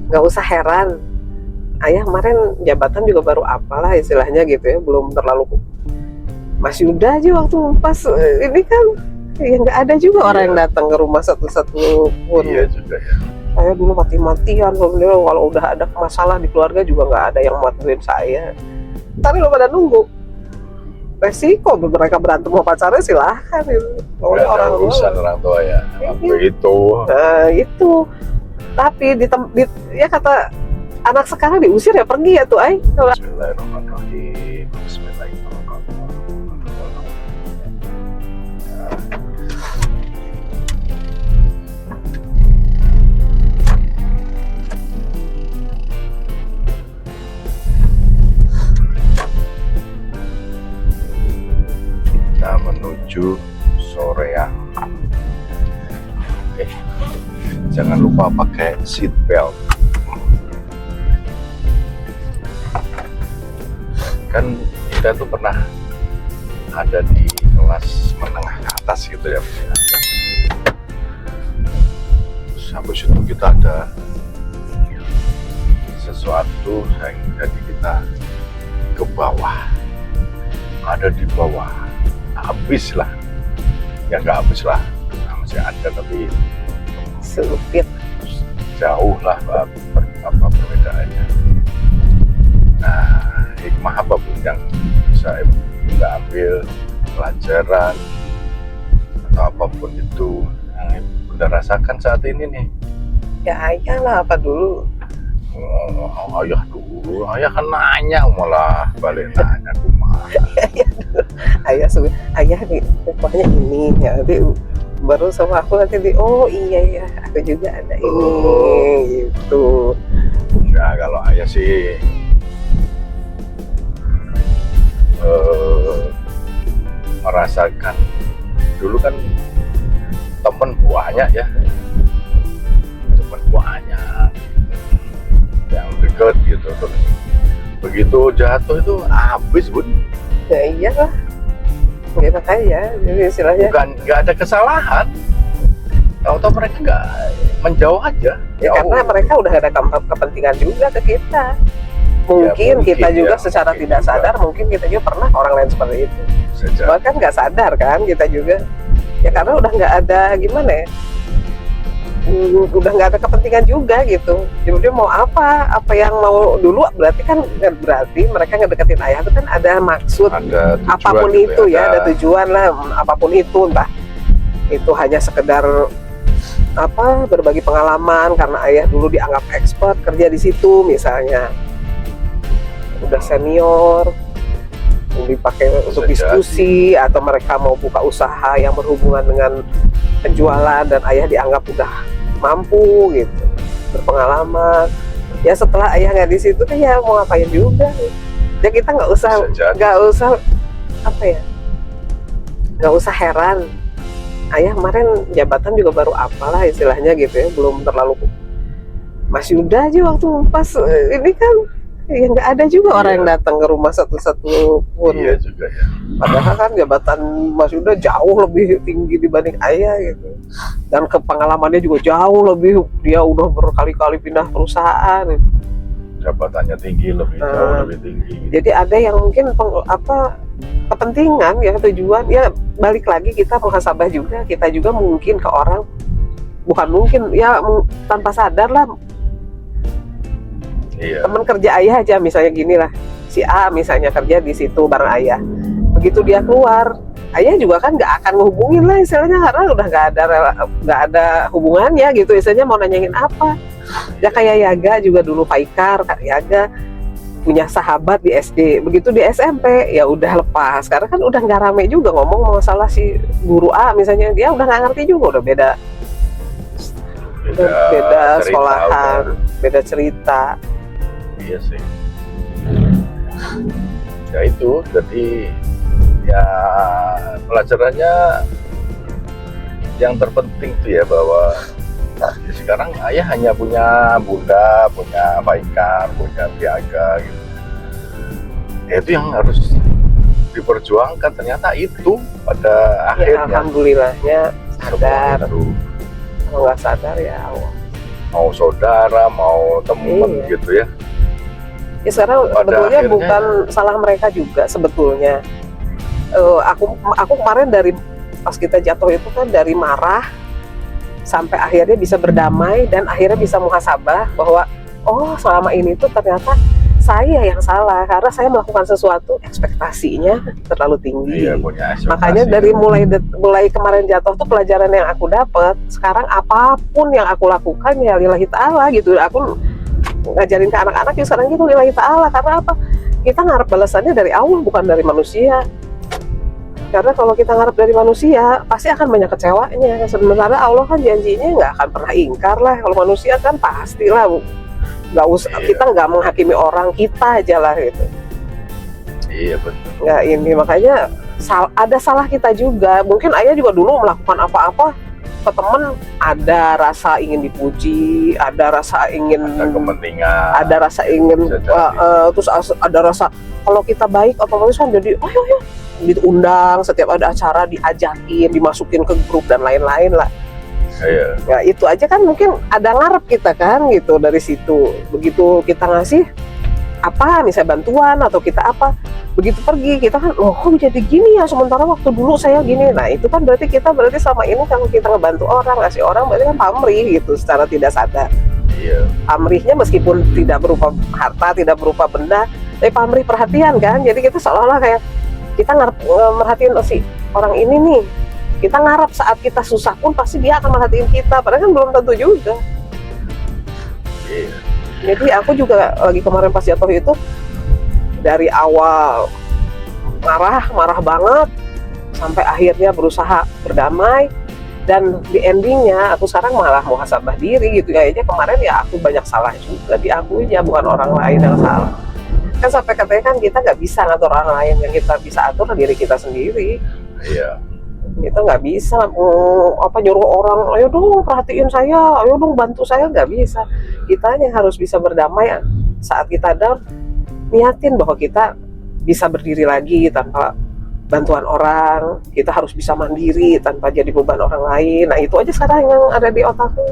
nggak usah heran. Ayah kemarin jabatan juga baru apalah istilahnya gitu ya, belum terlalu. Mas Yuda aja waktu pas ini kan ya nggak ada juga orang yang datang ke rumah satu-satu pun. Iya juga ya. Saya dulu mati-matian sebenarnya, kalau udah ada masalah di keluarga juga nggak ada yang bantuin saya. Tapi lo pada nunggu resiko mereka berantem sama pacarnya, silahkan itu. Nggak ada urusan orang tua ya. Begitu. Nah itu. Tapi ya kata anak sekarang diusir ya pergi ya tuh ay. Bismillahirrahmanirrahim. Bismillahirrahmanirrahim. Kita menuju Soreang. Jangan lupa pakai seat belt. Kan kita tuh pernah ada di kelas menengah ke atas gitu ya. Terus habis itu kita ada sesuatu yang jadi kita ke bawah. Ada di bawah. Habis lah. Ya nggak habis lah. Masih ada tapi Sempit. jauh lah apa perbedaannya. Nah, hikmah apapun yang bisa kita ambil pelajaran atau apapun itu yang Bunda rasakan saat ini nih. Ya ayah lah apa dulu. Ayah dulu, ayah kan nanya malah balik nanya kumaha. ayah nih pokoknya ini ya, nanti baru sama aku nanti oh iya ya aku juga ada ini gitu. Nah kalau ayah sih merasakan dulu kan temen banyak ya, temen banyak yang deket gitu, terus begitu jatuh itu habis Bun. Ya iyalah ya makanya jadi istilahnya Bukan nggak ada kesalahan, tahu-tahu mereka nggak menjauh aja ya karena mereka udah ada kepentingan juga ke kita. Mungkin kita juga secara tidak sadar, mungkin kita juga pernah orang lain seperti itu. Bahkan nggak sadar kan kita juga. Ya karena udah nggak ada gimana ya, udah nggak ada kepentingan juga gitu. Jadi dia mau apa yang mau dulu berarti kan berarti mereka ngedeketin ayah itu kan ada maksud, ada tujuan apapun gitu itu ya, ada tujuan lah, apapun itu, entah itu hanya sekedar apa berbagi pengalaman karena ayah dulu dianggap expert kerja di situ misalnya. Udah senior dipakai untuk diskusi, atau mereka mau buka usaha yang berhubungan dengan penjualan dan ayah dianggap udah mampu gitu, berpengalaman. Ya setelah ayah nggak di situ kan ya mau ngapain juga ya, kita nggak usah apa ya, nggak usah heran. Ayah kemarin jabatan juga baru apalah istilahnya gitu ya, belum terlalu. Mas Yuda aja waktu pas ini kan ya nggak ada juga orang yang datang ke rumah satu-satu pun. Iya juga ya. Padahal kan jabatan Mas Yuda jauh lebih tinggi dibanding ayah gitu. Dan pengalamannya juga jauh lebih, dia udah berkali-kali pindah perusahaan. Jabatannya tinggi, jauh lebih tinggi. Jadi ada yang mungkin kepentingan ya, tujuan ya, balik lagi kita muhasabah juga, kita juga mungkin ke orang, bukan mungkin ya tanpa sadar lah. Iya. Teman kerja ayah aja misalnya gini lah, si A misalnya kerja di situ bareng ayah, begitu dia keluar ayah juga kan nggak akan ngehubungin lah istilahnya, karena udah nggak ada hubungannya gitu istilahnya, mau nanyain apa ya. Kayak Yaga juga dulu Paikar, Yaga punya sahabat di SD, begitu di SMP ya udah lepas, karena kan udah nggak rame juga ngomong masalah si guru A misalnya, dia udah nggak ngerti juga, udah beda sekolahan, beda cerita. Iya sih. Ya itu, jadi ya pelajarannya yang terpenting tuh ya, bahwa sekarang ayah hanya punya Bunda, punya Paikar, punya Piaga gitu. Ya itu yang harus diperjuangkan, ternyata itu pada akhirnya. Alhamdulillahnya sadar. Kalau nggak sadar ya Allah. mau saudara, mau teman Iya. gitu ya. Ya sekarang Pada sebetulnya akhirnya- bukan salah mereka juga sebetulnya. Aku kemarin dari pas kita jatuh itu kan dari marah sampai akhirnya bisa berdamai dan akhirnya bisa muhasabah bahwa oh selama ini tuh ternyata saya yang salah karena saya melakukan sesuatu ekspektasinya terlalu tinggi. Iya, punya ekspektasi. Makanya dari mulai kemarin jatuh tuh pelajaran yang aku dapat. Sekarang apapun yang aku lakukan ya lillahi ta'ala gitu. Aku ngajarin ke anak-anak ya sekarang gitu lillahi ta'ala. Karena apa? Kita ngarep balasannya dari Allah bukan dari manusia. Karena kalau kita ngarep dari manusia pasti akan banyak kecewanya. Sementara Allah kan janjinya nggak akan pernah ingkar lah. Kalau manusia kan pastilah nggak usah, Iya. kita nggak menghakimi orang, kita aja lah gitu. Iya betul. Nggak ini makanya ada salah kita juga. Mungkin ayah juga dulu melakukan apa-apa ke temen, ada rasa ingin dipuji, ada rasa ingin, Ada kepentingan. ada rasa ingin Bisa jadi. terus ada rasa kalau kita baik otomatis kan jadi ayo diundang setiap ada acara, diajakin, dimasukin ke grup dan lain-lain lah. Iya. Ya itu aja kan mungkin ada ngarep kita kan gitu dari situ. Begitu kita ngasih apa misalnya bantuan atau kita apa, begitu pergi kita kan oh kok jadi gini ya sementara waktu dulu saya gini. Nah itu kan berarti kita selama ini kalau kita ngebantu orang, ngasih orang berarti kan pamrih gitu secara tidak sadar. Iya. Pamrihnya meskipun tidak berupa harta, tidak berupa benda, tapi pamrih perhatian kan. Jadi kita seolah-olah kayak kita merhatiin si orang ini nih. Kita ngarep saat kita susah pun pasti dia akan merhatiin kita, padahal kan belum tentu juga. Iya. Jadi aku juga lagi kemarin pas jatuh itu dari awal marah banget sampai akhirnya berusaha berdamai dan di endingnya aku sekarang malah muhasabah diri gitu. Kayaknya kemarin ya aku banyak salah juga, diakui ya bukan orang lain yang salah. Kan sampai katanya kan kita nggak bisa ngatur orang lain, yang kita bisa atur diri kita sendiri. Iya. Kita nggak bisa nyuruh orang ayo dong perhatiin saya, ayo dong bantu saya, nggak bisa. Kita yang harus bisa berdamai saat kita down, niatin bahwa kita bisa berdiri lagi tanpa bantuan orang, kita harus bisa mandiri tanpa jadi beban orang lain. Nah itu aja sekarang yang ada di otakku.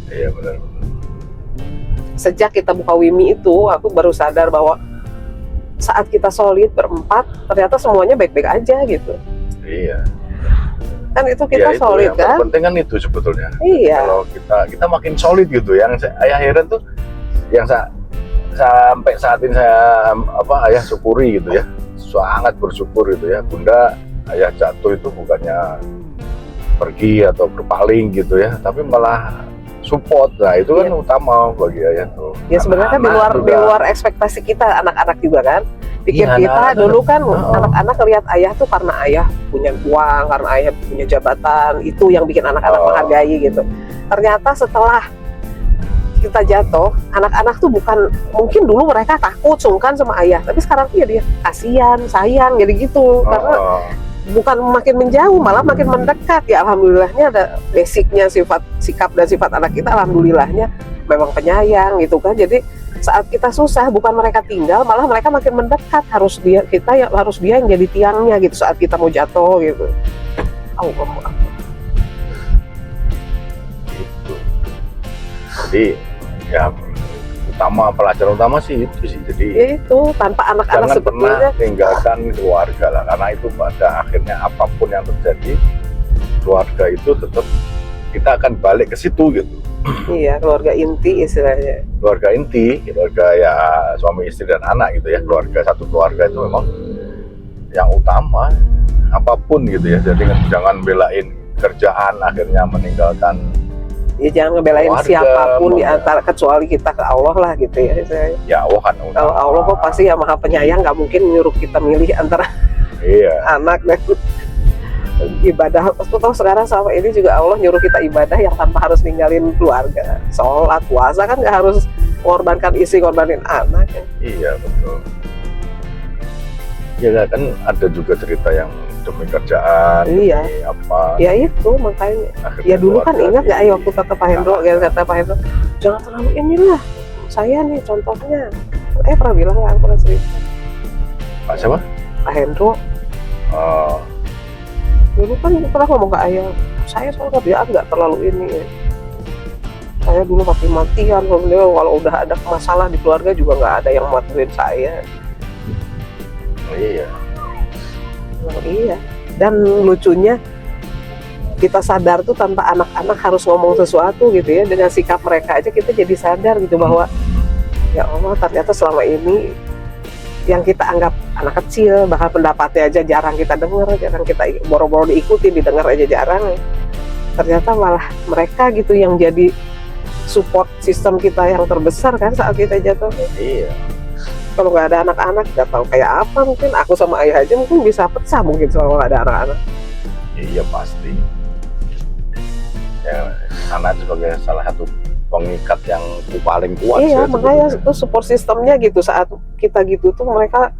Iya benar. Sejak kita buka Wimi itu aku baru sadar bahwa saat kita solid berempat ternyata semuanya baik-baik aja gitu. Iya. Kan itu kita Ya, itu solid yang kan. terpenting kan itu sebetulnya. Iya. Kalau kita makin solid gitu, yang ayah heran tuh, yang sampai saat ini saya ayah syukuri gitu ya, sangat bersyukur gitu ya. Bunda ayah jatuh itu bukannya pergi atau berpaling gitu ya, tapi malah support. Nah itu kan Iya. utama bagi ayah tuh. Ya sebenarnya kan di Anak-anak luar ekspektasi kita, anak-anak juga kan. Pikir Iya, kita anak-anak. dulu kan Oh. anak-anak lihat ayah tuh karena ayah punya uang, karena ayah punya jabatan, itu yang bikin anak-anak Oh. menghargai gitu. Ternyata setelah kita jatuh, anak-anak tuh mungkin dulu mereka takut, sungkan sama ayah, tapi sekarang tuh ya dia kasihan, sayang, jadi gitu. Karena Oh. bukan makin menjauh, malah makin mendekat. Ya alhamdulillahnya ada basicnya sikap dan sifat anak kita, alhamdulillahnya memang penyayang gitu kan. Jadi saat kita susah bukan mereka tinggal, malah mereka makin mendekat. Harus dia yang jadi tiangnya gitu saat kita mau jatuh gitu. Allahu Akbar. Gitu. Jadi ya pelajaran utama sih itu sih. Jadi Ya itu tanpa anak-anak jangan pernah sebetulnya tinggalkan keluarga lah, karena itu pada akhirnya apapun yang terjadi, keluarga itu tetap kita akan balik ke situ gitu. iya keluarga inti istilahnya. Keluarga inti, keluarga ya suami istri dan anak gitu ya, satu keluarga itu memang yang utama apapun gitu ya. Jadi jangan belain kerjaan akhirnya meninggalkan Ya jangan ngebelain Keluarga, siapapun di mau- antara kecuali kita ke Allah lah gitu ya istilahnya. ya Allah kan utama. Kalau Allah kok pasti yang maha penyayang, nggak mungkin nyuruh kita milih antara Iya. anak dan ibadah. Tahu sekarang sama ini juga Allah nyuruh kita ibadah yang tanpa harus ninggalin keluarga. Sholat, puasa kan nggak harus mengorbankan istri, ngorbanin anak. Iya betul. Ya kan ada juga cerita yang demi kerjaan, Iya. demi apa. Ya itu makanya. akhirnya Ya dulu kan keluarga ingat nggak di- waktu kata Pak Hendro, kata Pak Hendro, jangan terlalu inilah. Saya nih contohnya. Pernah bilang nggak? Aku pernah cerita. Pak siapa? Pak Hendro Oh, dulu kan pernah ngomong ke ayah, saya soal kerjaan nggak terlalu ini. saya dulu mati-matian, beliau kalau udah ada masalah di keluarga juga nggak ada yang bantuin saya. Iya. Oh, iya. Dan lucunya kita sadar tuh tanpa anak-anak harus ngomong sesuatu gitu ya, dengan sikap mereka aja kita jadi sadar gitu bahwa ya Allah ternyata selama ini yang kita anggap anak kecil, bahkan pendapatnya aja jarang kita dengar, jarang kita boro-boro diikutin, didengar aja jarang. Ternyata malah mereka gitu yang jadi support sistem kita yang terbesar kan saat kita jatuh. Iya. Kalau nggak ada anak-anak nggak tahu kayak apa, mungkin aku sama ayah aja mungkin bisa pecah mungkin kalau nggak ada anak-anak. Iya pasti. Ya, anak sebagai salah satu pengikat yang paling kuat. Iya, sih makanya sebetulnya. itu support sistemnya gitu saat kita gitu tuh mereka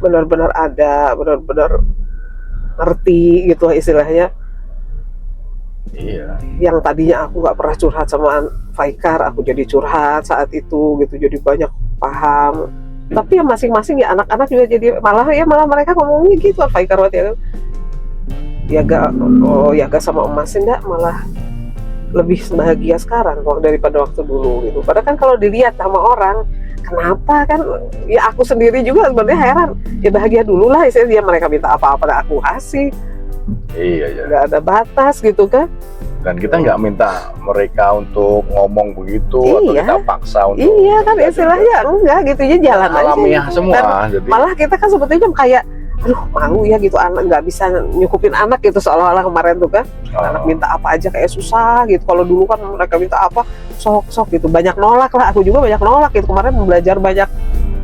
benar-benar ada, benar-benar ngerti gitu istilahnya. Iya. Yang tadinya aku nggak pernah curhat sama Faikar, aku jadi curhat saat itu gitu, jadi banyak paham. Tapi ya masing-masing ya anak-anak juga jadi malah mereka ngomongnya gitu, Faikar waktu ya gak sama emas enggak, malah lebih bahagia sekarang kok daripada waktu dulu gitu. Padahal kan kalau dilihat sama orang, kenapa kan ya aku sendiri juga sebenarnya heran. Ya bahagia dulu lah, istilahnya dia mereka minta apa-apa dan aku kasih. Iya ya. Nggak ada batas gitu kan. Dan kita nggak minta mereka untuk ngomong begitu atau Iya. kita paksa untuk. Iya kan istilahnya enggak gitu ya, jalan aja. Alamiah gitu. semua. Dan Jadi malah kita kan sebetulnya kayak aduh malu ya gitu, anak nggak bisa nyukupin anak gitu, seolah-olah kemarin tuh kan anak minta apa aja kayak susah gitu. Kalau dulu kan mereka minta apa sok gitu, banyak nolak lah, aku juga banyak nolak gitu. Kemarin belajar banyak,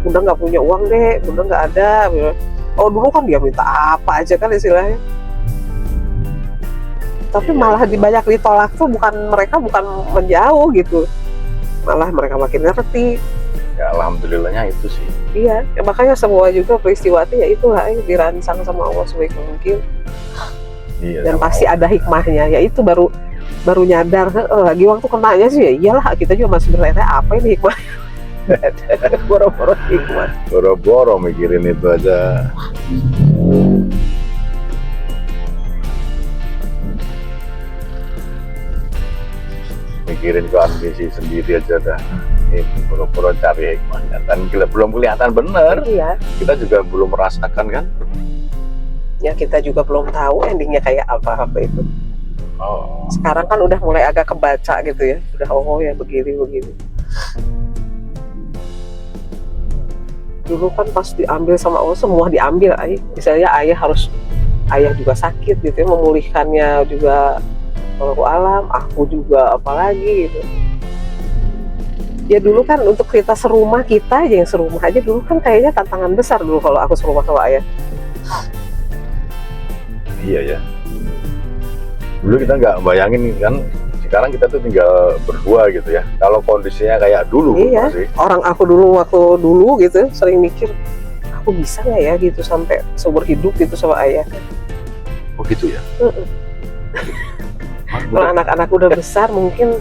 udah nggak punya uang deh, udah nggak ada. Oh dulu kan dia minta apa aja kan istilahnya. Tapi Iya. malah banyak ditolak tuh bukan menjauh gitu, malah mereka makin ngerti. ya alhamdulillahnya itu sih. Iya, ya makanya semua juga peristiwa itu ya itulah dirancang sama Allah sebaik mungkin. Iya. Dan sama pasti Allah. ada hikmahnya. Ya itu baru nyadar. Lagi waktu kenanya sih ya iyalah, kita juga masih bertanya apa ini hikmahnya. Boro-boro hikmah. Boro-boro mikirin itu aja. Mikirin kondisi sendiri aja dah. Ini boro-boro cari hikmahnya. Dan belum kelihatan bener. Iya. Kita juga belum merasakan kan. Ya kita juga belum tahu endingnya kayak apa itu. Oh. Sekarang kan udah mulai agak kebaca gitu ya. Udah oh ya begini. Dulu kan pas diambil sama Allah semua diambil. Misalnya ayah juga sakit gitu ya, memulihkannya juga Wallahu alam, aku juga apalagi gitu. Ya dulu kan untuk kita serumah, kita aja yang serumah aja dulu kan kayaknya tantangan besar dulu kalau aku serumah sama ayah. Iya ya. Dulu kita nggak bayangin kan, sekarang kita tuh tinggal berdua gitu ya. Kalau kondisinya kayak dulu Iya. sih. Orang aku dulu waktu dulu gitu sering mikir, aku bisa nggak ya gitu sampai seumur hidup gitu sama ayah. Oh gitu ya. Kalau anak-anak udah besar mungkin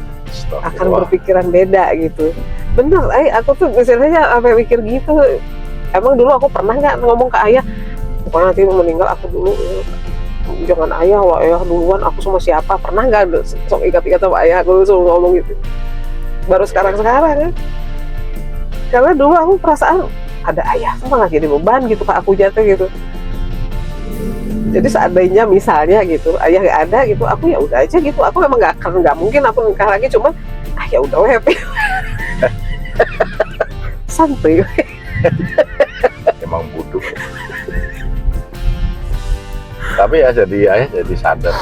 akan Wah, berpikiran beda gitu. Bener, aku tuh misalnya sampai mikir gitu. Emang dulu aku pernah nggak ngomong ke ayah, pokoknya nanti meninggal aku dulu, jangan ayah, wah ayah duluan, aku sama siapa? Pernah nggak sok ikat-ikat sama ayah? Aku selalu ngomong gitu. Baru sekarang kan. Karena dulu aku perasaan ada ayah tuh malah jadi beban gitu ke aku jatuh gitu. Jadi seandainya misalnya gitu ayah nggak ada gitu, aku ya udah aja gitu, aku emang nggak mungkin aku nikah lagi, cuman ya udah happy. Santai. emang butuh. Tapi ya ayah jadi sadar.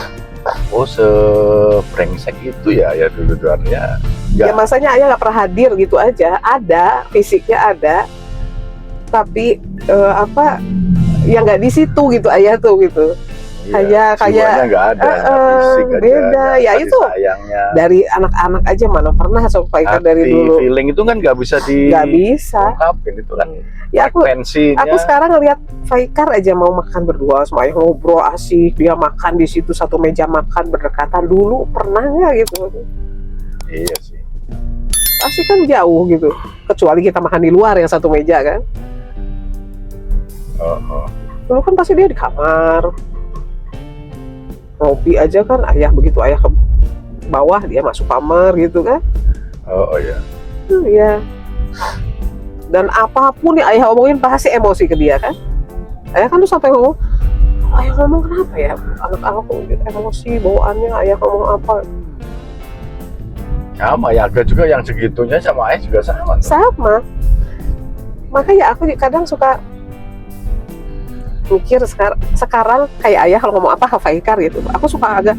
Oh sebrengsek itu ya dulu-duluannya. Ya masanya ayah nggak pernah hadir gitu aja, ada fisiknya ada, tapi yang nggak di situ gitu ayah tuh gitu. Kayak nggak ada, fisik aja, beda ya itu sayangnya. dari anak-anak aja mana pernah sampaikan dari dulu Feeling itu kan nggak bisa ungkapin, itu kan ya aku frekuensinya. sekarang ngelihat Faikar aja mau makan berdua sama ayah, ngobrol asik, dia makan di situ satu meja makan berdekatan, dulu pernah nggak gitu? Iya sih. Pasti kan jauh gitu, kecuali kita makan di luar yang satu meja kan. Dulu kan pasti dia di kamar ngopi aja kan, ayah begitu ayah bawah, dia masuk kamar gitu kan. Oh iya. Iya. Dan apapun yang ayah omongin pasti emosi ke dia kan. Ayah kan tuh sampai ngomong, ayah ngomong kenapa ya, anak-anak tuh emosi bawaannya, ayah ngomong apa. Sama ya, agak juga yang segitunya sama ayah juga sama. Sama. Makanya aku kadang suka mikir sekarang kayak ayah kalau ngomong apa Hafaikar gitu, aku suka agak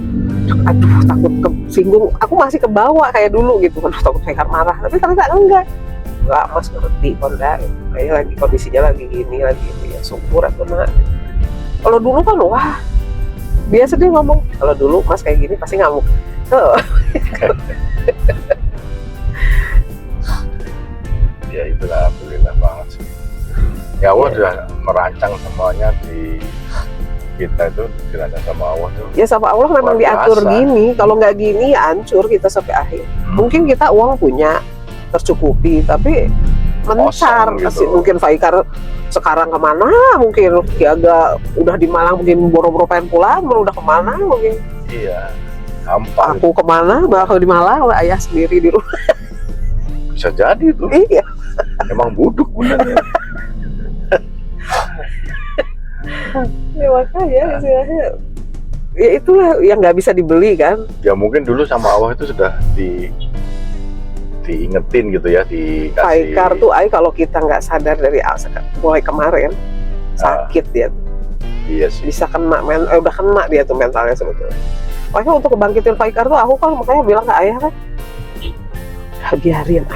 aduh takut kesinggung, aku masih kebawa kayak dulu gitu, aduh takut Haikar marah, tapi ternyata enggak mas ngerti Konda, kayak lagi kondisinya lagi gini ya syukur atau nak. Kalau dulu kan wah biasa dia ngomong, kalau dulu mas kayak gini pasti ngamuk. Ya itulah, alhamdulillah banget sih. Ya Allah sudah merancang semuanya di kita itu, dirancang sama Allah tuh. Ya sama Allah memang Luar diatur biasa. gini, kalau nggak gini ya hancur kita sampai akhir. Mungkin kita uang punya tercukupi, tapi mencar. Kosong gitu. Mungkin Faikar sekarang kemana, mungkin dia agak udah di Malang, mungkin boro-boro pengen pulang, udah kemana mungkin. Iya, hampa. Aku kemana, bakal di Malang, ayah sendiri di rumah. Bisa jadi tuh. Iya. Emang buduk bener. Ya makanya istilahnya, ya itulah yang nggak bisa dibeli kan. Ya mungkin dulu sama Allah itu sudah diingetin gitu ya, dikasih. Faikar tuh kalau kita nggak sadar dari mulai kemarin sakit dia. Iya sih. Bisa kena udah kena dia tuh mentalnya sebetulnya. Makanya untuk kebangkitin Faikar tuh aku kan makanya bilang ke ayah kan, biarin,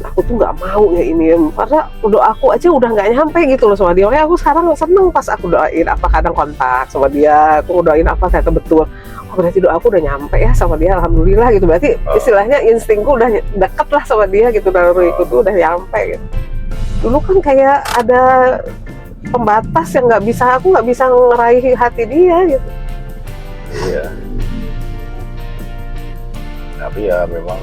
aku tuh nggak mau ya ini, karena doa aku aja udah nggak nyampe gitu loh sama dia. Makanya aku sekarang seneng pas aku doain apa, kadang kontak sama dia, aku doain apa ternyata betul, oh berarti doa aku udah nyampe ya sama dia, alhamdulillah gitu. Berarti istilahnya instingku udah deket lah sama dia gitu, naluriku tuh udah nyampe gitu. Dulu kan kayak ada pembatas yang aku nggak bisa ngeraih hati dia gitu. Iya. Tapi ya memang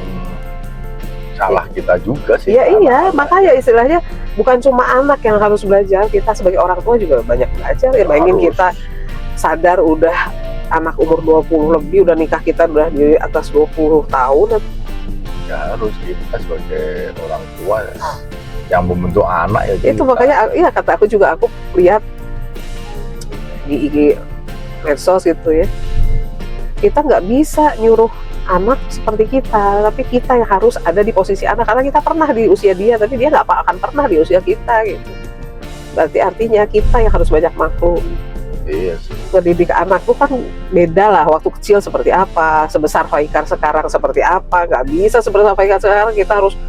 salah kita juga sih. Iya, makanya istilahnya bukan cuma anak yang harus belajar, kita sebagai orang tua juga banyak belajar. Ya bayangin kita sadar udah anak umur 20 lebih, udah nikah kita udah di atas 20 tahun. Ya harus kita sebagai orang tua yang membentuk anak ya. Itu makanya iya kata aku juga, aku lihat di IG medsos gitu ya, kita nggak bisa nyuruh anak seperti kita, tapi kita yang harus ada di posisi anak, karena kita pernah di usia dia, tapi dia nggak akan pernah di usia kita gitu. Berarti artinya kita yang harus banyak maklum. Iya sih. Ngedidik anak tuh kan beda lah, waktu kecil seperti apa, sebesar Faikar sekarang seperti apa, nggak bisa sebesar Faikar sekarang kita harus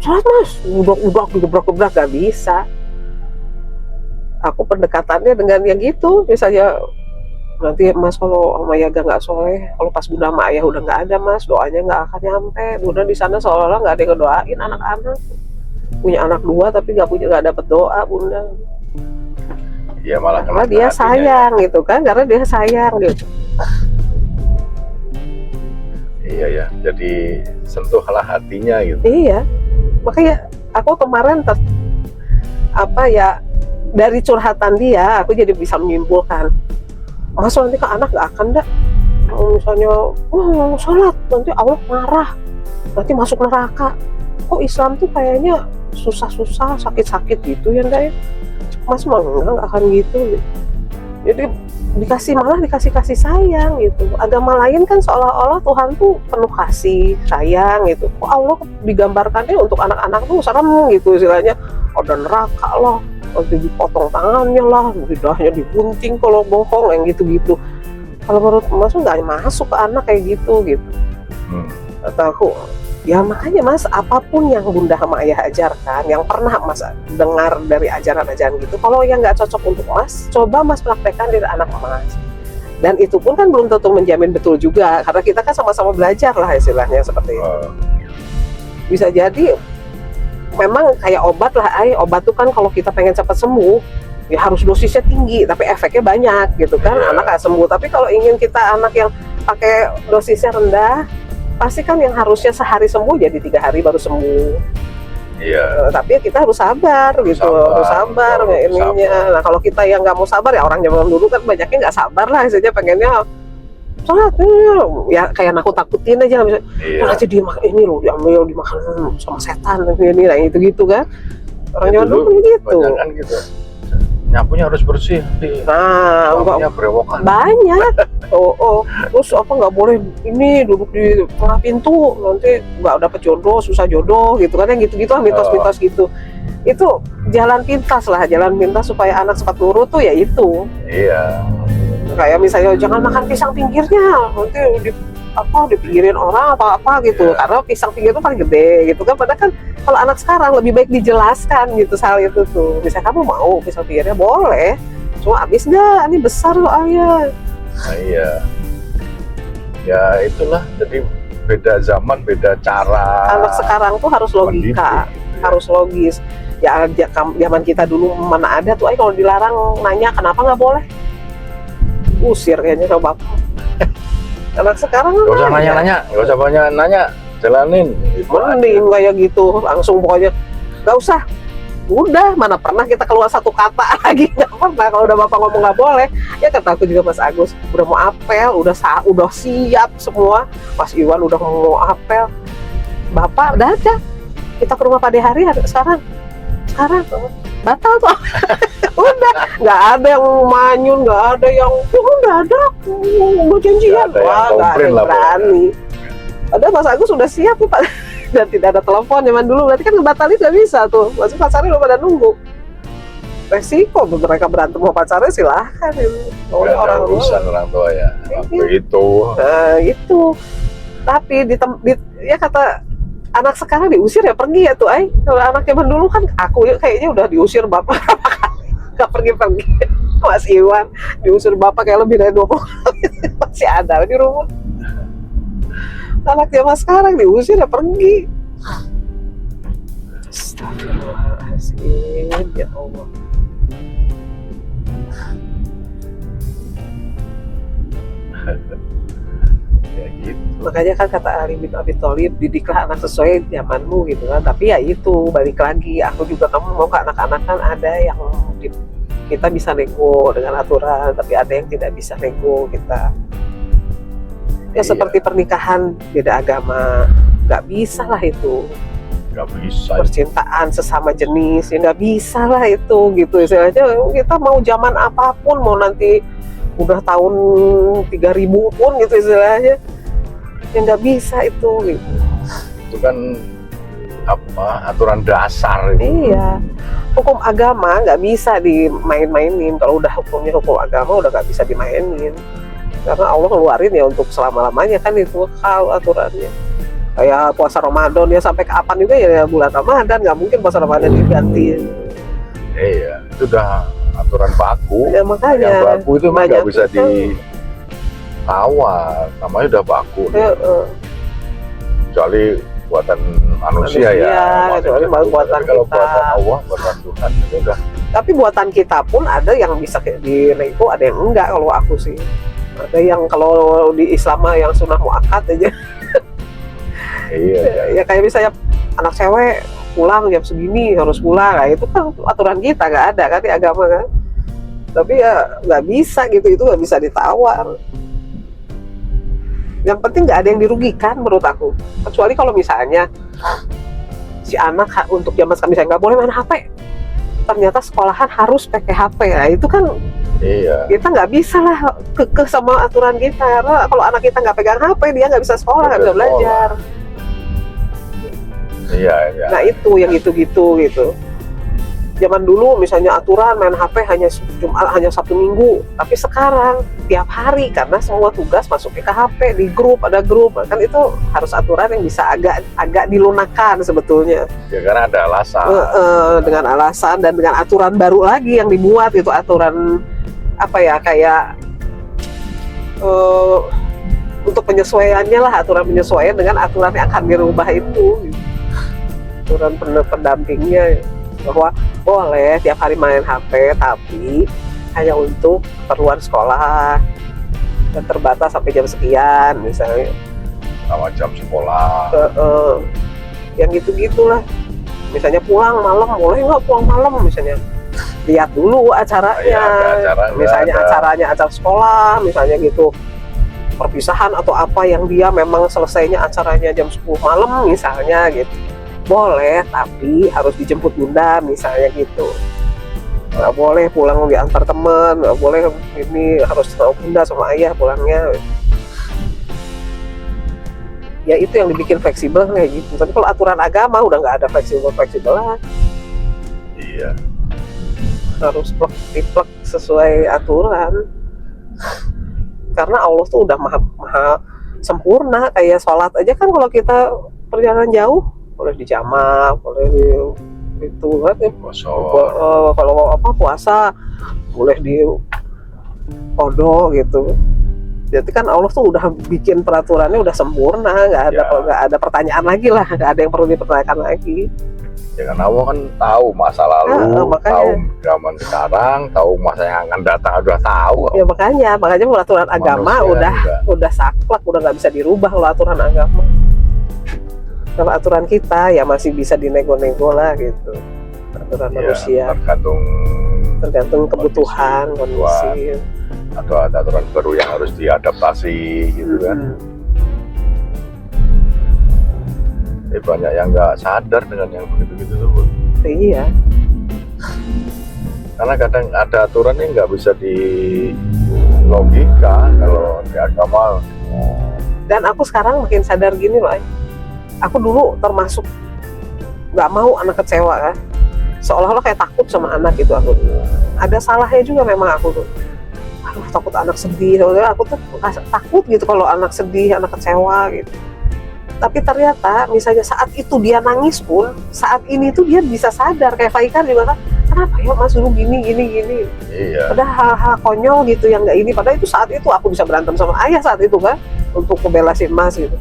sholat mas, udah gebrak-gebrak, nggak bisa. Aku pendekatannya dengan yang gitu, misalnya nanti mas kalau sama Yaga nggak soleh, kalau pas bunda sama ayah udah nggak ada mas, doanya nggak akan nyampe. Bunda di sana seolah-olah nggak ada yang ngedoain anak-anak, punya anak 2 tapi nggak dapet doa bunda. Iya malah karena dia sayang gitu kan, karena dia sayang gitu. Iya ya, jadi sentuhlah hatinya gitu. Iya, makanya aku kemarin dari curhatan dia, aku jadi bisa menyimpulkan, mas nanti ke anak gak akan misalnya sholat nanti Allah marah, nanti masuk neraka. Kok Islam tuh kayaknya susah-susah, sakit-sakit gitu ya enggak ya? Mas mah enggak akan gitu. Jadi malah dikasih kasih sayang gitu. Agama lain kan seolah-olah Tuhan tuh penuh kasih sayang gitu. Kok Allah digambarkannya untuk anak-anak tuh serem gitu istilahnya, ada neraka lah, nanti dipotong tangannya lah, lidahnya digunting kalau bohong, yang gitu-gitu. Kalau menurut Mas nggak masuk ke anak kayak gitu. Atau aku, ya makanya Mas, apapun yang bunda sama ayah ajarkan, yang pernah Mas dengar dari ajaran-ajaran gitu, kalau yang nggak cocok untuk Mas, coba Mas praktekkan dari anak Mas. Dan itu pun kan belum tentu menjamin betul juga, karena kita kan sama-sama belajar lah istilahnya seperti itu. Bisa jadi memang kayak obat lah, obat tuh kan kalau kita pengen cepat sembuh, ya harus dosisnya tinggi, tapi efeknya banyak gitu kan, anak gak sembuh. Tapi kalau ingin kita anak yang pakai dosisnya rendah, pasti kan yang harusnya sehari sembuh jadi 3 hari baru sembuh. Iya. Tapi ya kita harus sabar gitu, harus sabar ininya. Nah kalau kita yang nggak mau sabar, ya orang zaman dulu kan banyaknya nggak sabar lah, istilahnya pengennya Sholat ya kayak nakut-takutin aja misalnya. Iya. Nanti ini loh diambil dimakan sama setan ini nah gitu kan. Orang Ya, Jawa dulu kan gitu. banyak kan gitu. Nyapunya harus bersih. Nah, Nyapunya enggak berewokan. banyak. Terus apa nggak boleh ini duduk di tengah pintu nanti nggak dapet jodoh, susah jodoh gitu kan yang gitu-gitu mitos-mitos gitu. Itu jalan pintas supaya anak cepat nurut tuh ya itu. Iya. Kayak misalnya jangan makan pisang pinggirnya nanti dipinggirin orang apa gitu karena pisang pinggir itu paling gede gitu kan padahal kan kalau anak sekarang lebih baik dijelaskan gitu soal itu tuh misalnya kamu mau pisang pinggirnya boleh cuma habis nggak ini besar loh ayah. Nah, iya. Ya itulah jadi beda zaman beda cara. Anak sekarang tuh harus logika mendidik, harus logis ya zaman kita dulu mana ada tuh kalau dilarang nanya kenapa nggak boleh usir kayaknya sama bapak. Anak sekarang Gak usah nanya-nanya, gak usah banyak nanya, jalanin. Mending kayak gitu, langsung pokoknya gak usah. Udah, mana pernah kita keluar satu kata lagi, gak pernah. Kalau udah bapak ngomong gak boleh, ya kata aku juga Mas Agus, udah mau apel, udah siap semua. Mas Iwan udah mau apel, bapak udah ada. Kita ke rumah Pak Dehari sekarang batal tuh. Udah nggak ada yang manyun, nggak ada yang nggak ada mau janjian, wah nggak ada yang berani. Ada Mas Agus sudah siap nih Pak dan tidak ada telepon zaman dulu berarti kan ngebatalin nggak bisa tuh masih pacarnya udah pada nunggu resiko mereka berantem mau pacarnya silahkan oleh orang tua ya begitu. Nah itu tapi ya kata anak sekarang diusir ya pergi ya tuh kalau anak zaman dulu kan aku kayaknya udah diusir bapak nggak pergi-pergi. Mas Iwan diusir bapak kayak lebih dari 20 kali masih ada di rumah. Anak zaman sekarang diusir ya pergi. Astagfirullahaladzim ya Allah. Ya gitu. Makanya kan kata Ali bin Abi Thalib didiklah anak sesuai zamanmu gitu kan tapi ya itu balik lagi aku juga kamu mau ke anak-anak kan ada yang kita bisa nego dengan aturan tapi ada yang tidak bisa nego kita ya seperti pernikahan beda agama nggak bisa lah itu nggak bisa percintaan sesama jenis ya nggak bisa lah itu gitu istilahnya kita mau zaman apapun mau nanti udah tahun 3000 pun gitu istilahnya ya nggak bisa itu gitu. Itu kan aturan dasar itu. Iya hukum agama nggak bisa dimain-mainin kalau udah hukumnya hukum agama udah nggak bisa dimainin karena Allah ngeluarin ya untuk selama-lamanya kan itu hal aturannya kayak puasa Ramadan ya sampai kapan juga ya bulan Ramadan nggak mungkin puasa Ramadan diganti. Iya itu udah aturan baku Ya makanya yang baku itu memang nggak bisa ditawar namanya udah baku kecuali buatan manusia ya kecuali buatan kalau kita. buatan Allah buatan Tuhan itu udah Tapi buatan kita pun ada yang bisa dinego ada yang enggak kalau aku sih ada yang kalau di Islam yang sunnah muakkad aja. iya Ya kayak misalnya anak cewek pulang jam segini harus pulang, nah, itu kan aturan kita nggak ada kan di agama kan. Tapi ya nggak bisa gitu, itu nggak bisa ditawar. Yang penting nggak ada yang dirugikan menurut aku. Kecuali kalau misalnya si anak untuk zaman sekarang misalnya nggak boleh main HP, ternyata sekolahan harus pakai HP, nah itu kan iya kita nggak bisa lah kekeh sama aturan kita. Karena kalau anak kita nggak pegang HP dia nggak bisa sekolah, nggak bisa belajar. Iya. Nah itu yang gitu-gitu gitu. Zaman dulu misalnya aturan main HP hanya Sabtu Minggu, tapi sekarang tiap hari karena semua tugas masuknya ke HP di grup, ada grup, kan itu harus aturan yang bisa agak dilunakkan sebetulnya. Ya karena ada alasan. Dengan alasan dan dengan aturan baru lagi yang dibuat itu aturan apa ya kayak untuk penyesuaiannya lah, aturan penyesuaian dengan aturan yang akan dirubah itu. Aturan pendampingnya bahwa boleh tiap hari main HP tapi hanya untuk keperluan sekolah dan terbatas sampai jam sekian misalnya Sama jam sekolah. Yang gitu-gitulah. Misalnya pulang malam, boleh nggak pulang malam misalnya? Lihat dulu acaranya. Ya, acaranya misalnya ada. acaranya acara sekolah misalnya gitu. perpisahan atau apa yang dia memang selesainya acaranya jam 10 malam misalnya gitu, boleh, tapi harus dijemput bunda misalnya gitu. Nggak boleh pulang diantar temen, nggak boleh ini, harus sama bunda sama ayah pulangnya. Ya itu yang dibikin fleksibel kayak gitu. Tapi kalau aturan agama udah nggak ada fleksibel lah, Iya. harus plek sesuai aturan. Karena Allah tuh udah maha sempurna. Kayak sholat aja kan, kalau kita perjalanan jauh boleh dijamak, boleh itu kan ya. Kalau apa puasa boleh di kodo gitu. Jadi kan Allah tuh udah bikin peraturannya udah sempurna, nggak ada pertanyaan lagi lah, nggak ada yang perlu dipertanyakan lagi. Ya kan Allah kan tahu masa lalu, makanya. tahu zaman sekarang, tahu masa yang akan datang, udah tahu. Ya makanya peraturan agama udah saklek, udah nggak bisa dirubah kalau aturan agama. Kalau aturan kita ya masih bisa dinego-nego lah gitu. Aturan manusia tergantung kebutuhan kondisi. Atau ada aturan baru yang harus diadaptasi gitu kan. Banyak yang nggak sadar dengan yang begitu-gitu tuh. Iya. Karena kadang ada aturan yang nggak bisa di logika kalau di agama. Dan aku sekarang makin sadar gini loh, aku dulu termasuk nggak mau anak kecewa kan, seolah-olah kayak takut sama anak gitu. Aku ada salahnya juga memang aku tuh. Aduh, takut anak sedih, aku tuh takut gitu kalau anak sedih, anak kecewa gitu. Tapi ternyata misalnya saat itu dia nangis pun, saat ini tuh dia bisa sadar. Kayak Faikar juga kan, kenapa ya mas dulu gini. Iya. Padahal hal-hal konyol gitu yang nggak ini. Padahal itu saat itu aku bisa berantem sama ayah saat itu kan, untuk ngebelasin mas gitu.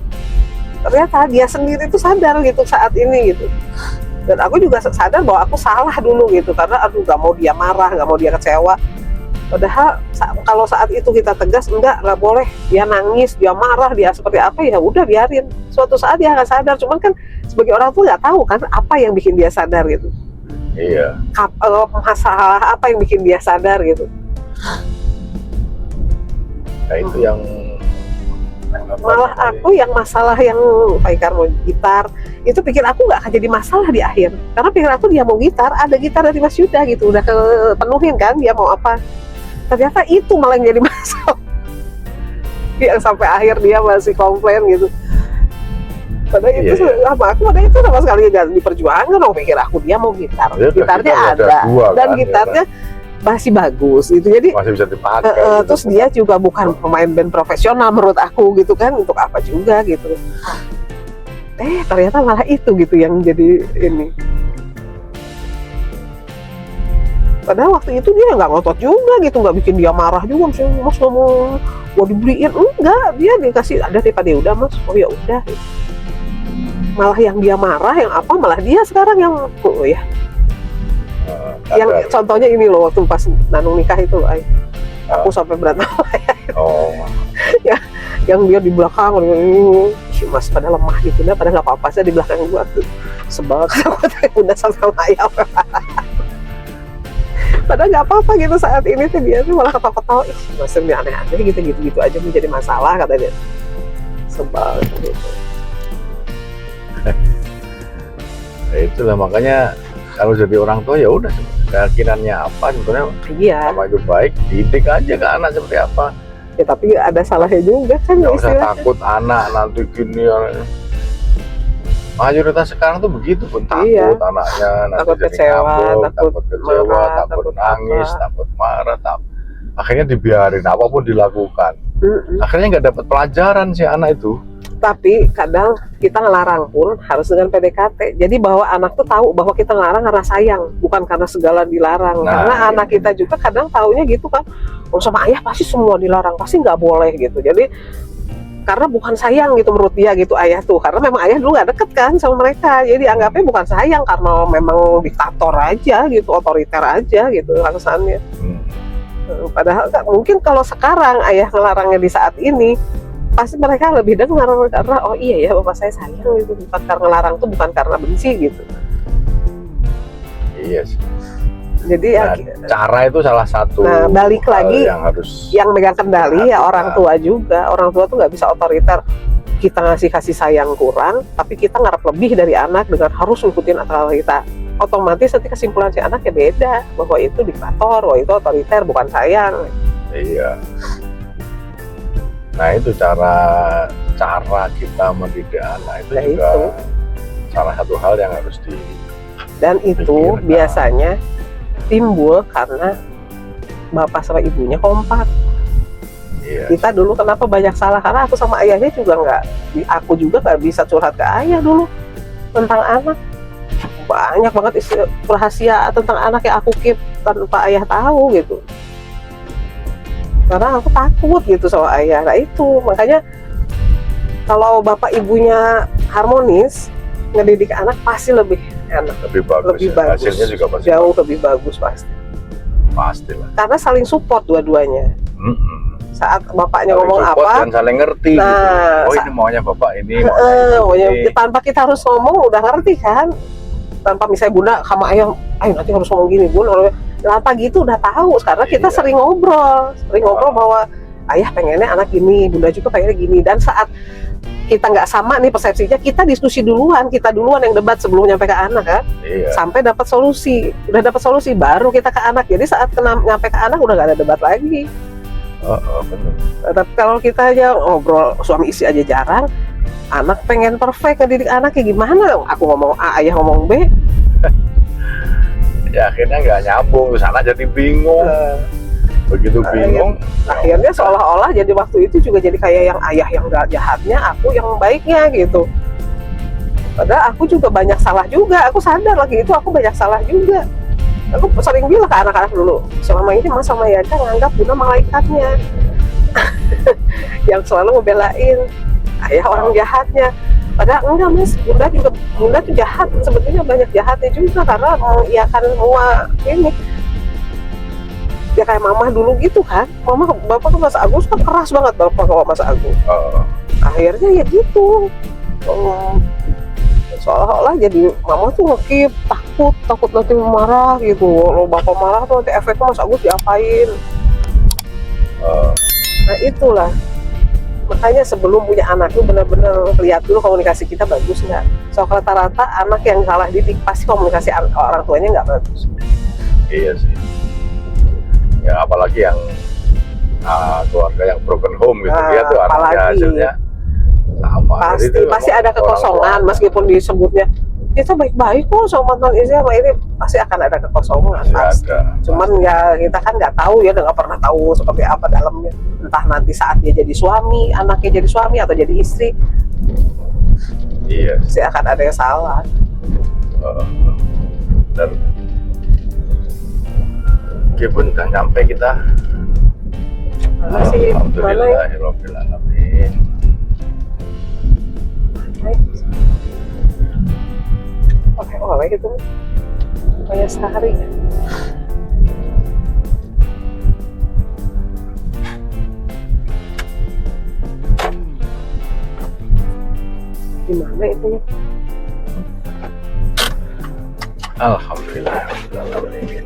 Ternyata dia sendiri tuh sadar gitu saat ini gitu. Dan aku juga sadar bahwa aku salah dulu gitu, karena aduh gak mau dia marah, gak mau dia kecewa. Padahal kalau saat itu kita tegas, nggak boleh, dia nangis, dia marah, dia seperti apa, ya udah biarin. Suatu saat dia akan sadar. Cuman kan sebagai orang tua nggak tahu kan apa yang bikin dia sadar gitu. Iya. Masalah apa yang bikin dia sadar gitu. Nah itu yang malah aku yang masalah yang Faikar mau gitar itu pikir aku nggak akan jadi masalah di akhir, karena pikir aku dia mau gitar, ada gitar dari Mas Yuda gitu, udah kepenuhin kan dia mau apa. Ternyata itu malah yang jadi masalah yang sampai akhir dia masih komplain gitu. Padahal itu sama aku, padahal itu sama sekali nggak diperjuangkan. Aku pikir aku dia mau gitar, gitarnya ada dan kan, gitarnya masih bagus gitu, jadi masih bisa dipakai gitu. Terus dia juga bukan pemain band profesional menurut aku gitu kan, untuk apa juga gitu. Ternyata malah itu gitu yang jadi ini. Padahal waktu itu dia nggak ngotot juga gitu, nggak bikin dia marah juga, misalnya mas nggak mau dibeliin, enggak, dia dikasih ada daripada udah mas, oh ya udah. Malah yang dia marah, yang apa, malah dia sekarang yang ya. Yang contohnya ini loh, waktu pas Nanung nikah itu loh, aku sampai berantem ya, yang dia di belakang si mas pada lemah gitu, pada nggak apa-apa sih di belakang gua tuh sebel udah sama ayah. Padahal nggak apa-apa gitu saat ini tuh, dia tuh malah ketawa-ketawa, mas ini aneh-aneh gitu aja menjadi masalah katanya, sebel gitu. Nah, itulah makanya kalau jadi orang tua ya udah keyakinannya apa sebetulnya, apa itu baik, didik aja ke anak seperti apa. Ya tapi ada salahnya juga kan. Nggak usah takut anak nanti gini. Mayoritas sekarang tuh begitu pun, takut anaknya nanti takut jadi kecewa, takut takut nangis, takut marah, akhirnya dibiarin apapun dilakukan. Akhirnya nggak dapat pelajaran si anak itu. Tapi kadang kita ngelarang pun harus dengan PDKT. Jadi bahwa anak tuh tahu bahwa kita ngelarang karena sayang, bukan karena segala dilarang. Karena anak kita juga kadang taunya gitu kan, sama ayah pasti semua dilarang, pasti nggak boleh gitu. Jadi karena bukan sayang gitu menurut dia gitu ayah tuh, karena memang ayah dulu nggak deket kan sama mereka, jadi anggapnya bukan sayang karena memang diktator aja gitu, otoriter aja gitu alasannya. Padahal mungkin kalau sekarang ayah ngelarangnya di saat ini, pasti mereka lebih dengar karena oh iya ya bapak saya sayang gitu, bukan karena ngelarang tuh bukan karena benci gitu. Iya sih. Jadi ya, Nah, cara itu salah satu nah balik hal lagi yang harus yang megang kendali ya diperhatikan. orang tua juga. Orang tua tuh nggak bisa otoriter. Kita ngasih kasih sayang kurang, tapi kita ngarep lebih dari anak dengan harus ngikutin akal kita. Otomatis nanti kesimpulan si anak ya beda, bahwa itu diktator, bahwa itu otoriter, bukan sayang. Iya. Nah itu cara kita mendidik anak itu Nah, juga itu. salah satu hal yang harus Dan itu Pikirkan. biasanya timbul karena bapak sama ibunya kompak. Iya. Kita dulu kenapa banyak salah, karena aku sama ayahnya juga aku juga nggak bisa curhat ke ayah dulu tentang anak. Banyak banget rahasia tentang anak yang aku keep tanpa ayah tahu gitu, karena aku takut gitu sama ayah. Nah itu makanya kalau bapak ibunya harmonis, ngedidik anak pasti lebih enak, lebih bagus, lebih ya. bagus. Hasilnya juga pasti Jauh lebih bagus pasti lah. karena saling support dua-duanya. Saat bapaknya Saling ngomong support apa, dan saling ngerti nah, gitu. Oh ini maunya bapak ini, pokoknya ini. tanpa kita harus ngomong udah ngerti kan, tanpa misalnya bunda sama ayah, ayo nanti harus ngomong gini bunda, tanpa gitu udah tahu. Karena kita Iya. sering ngobrol bahwa ayah pengennya anak gini, bunda juga pengennya gini. Dan saat kita nggak sama nih persepsinya, kita diskusi duluan, kita duluan yang debat sebelum nyampe ke anak kan, Iya. sampai dapat solusi. Udah dapat solusi baru kita ke anak. Jadi saat nyampe ke anak udah nggak ada debat lagi. Benar. Tapi kalau kita aja ngobrol suami istri aja jarang, anak pengen perfect ngedidik anak kayak gimana? Aku ngomong A, ayah ngomong B. Ya akhirnya nggak nyambung, sana jadi bingung. Begitu bingung, Akhirnya seolah-olah jadi waktu itu juga jadi kayak yang ayah yang jahatnya, aku yang baiknya gitu. Padahal aku juga banyak salah juga. Aku sadar lagi itu aku banyak salah juga. Aku sering bilang ke anak-anak dulu, selama ini Mas sama Yada nganggap Bunda malaikatnya yang selalu ngebelain ayah orang jahatnya. Padahal enggak Mas, Bunda tuh jahat, sebetulnya banyak jahatnya juga karena mengiyakan semua ini. Ya kayak mama dulu gitu kan, bapak tuh Mas Agus kan keras banget bapak kalau Mas Agus. Akhirnya ya gitu, seolah-olah jadi mama tuh ngekip, takut nanti marah gitu. Kalau bapak marah tuh nanti efeknya Mas Agus diapain. Nah itulah, makanya sebelum punya anak tuh benar-benar lihat dulu komunikasi kita bagus nggak. So rata-rata anak yang salah didik pasti komunikasi orang tuanya nggak bagus. Iya sih. Ya apalagi yang keluarga yang broken home gitu, dia tuh anaknya hasilnya sama. Pasti ada kekosongan meskipun disebutnya kita baik-baik kok sama mantan istri sama ini, pasti akan ada kekosongan pasti. Cuman ya kita kan nggak tahu ya, nggak pernah tahu seperti apa dalamnya. Entah nanti saat dia jadi suami, anaknya jadi suami atau jadi istri, iya, pasti akan ada yang salah. Dan meskipun udah nyampe kita, alhamdulillahirabbil alamin. Oleh gitu kayak sehari gimana itu ya. Alhamdulillahirabbil alamin.